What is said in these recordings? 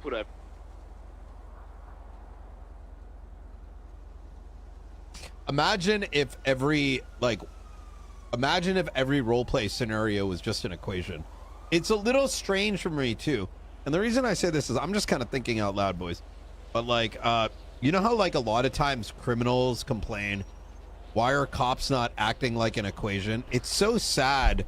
Whatever. Imagine if every roleplay scenario was just an equation. It's a little strange for me too. And the reason I say this is I'm just kind of thinking out loud, boys. But like, you know how like a lot of times criminals complain, why are cops not acting like an equation? It's so sad.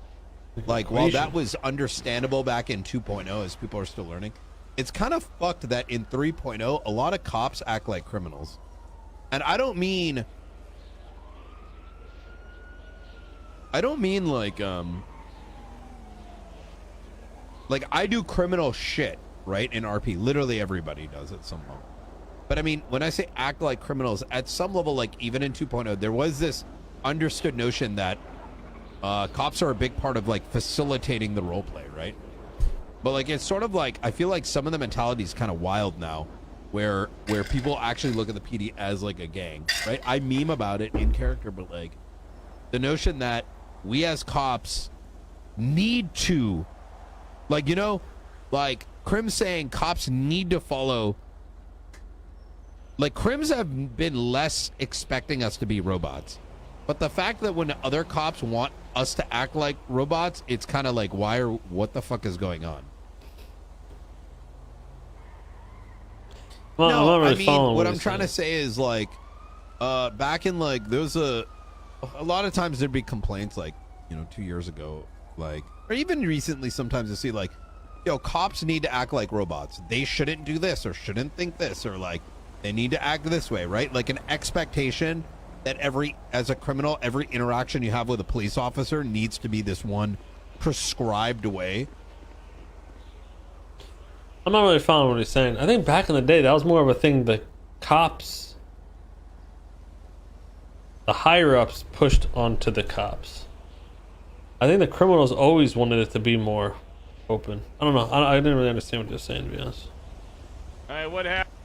Like, while that was understandable back in 2.0 as people are still learning, it's kind of fucked that in 3.0 a lot of cops act like criminals. And I don't mean like I do criminal shit, right? In RP, literally everybody does at some level. But I mean, when I say act like criminals, at some level, like even in 2.0, there was this understood notion that cops are a big part of like facilitating the role play, right? But like, it's sort of like, I feel like some of the mentality is kind of wild now, where people actually look at the PD as like a gang, right? I meme about it in character, but like the notion that we as cops need to, like, you know, like Crim saying cops need to follow. Like, Crims have been less expecting us to be robots. But the fact that when other cops want us to act like robots, it's kind of like, what the fuck is going on? Well, no, really I mean, what I'm trying to say is, like, back in, like, there's a lot of times there'd be complaints, like, you know, 2 years ago, like, or even recently sometimes you see, like, yo, cops need to act like robots. They shouldn't do this or shouldn't think this or, like, they need to act this way, right? Like an expectation that as a criminal, every interaction you have with a police officer needs to be this one prescribed way. I'm not really following what he's saying. I think back in the day, that was more of a thing the cops, the higher-ups pushed onto the cops. I think the criminals always wanted it to be more open. I don't know. I didn't really understand what he was saying, to be honest. All right, what happened?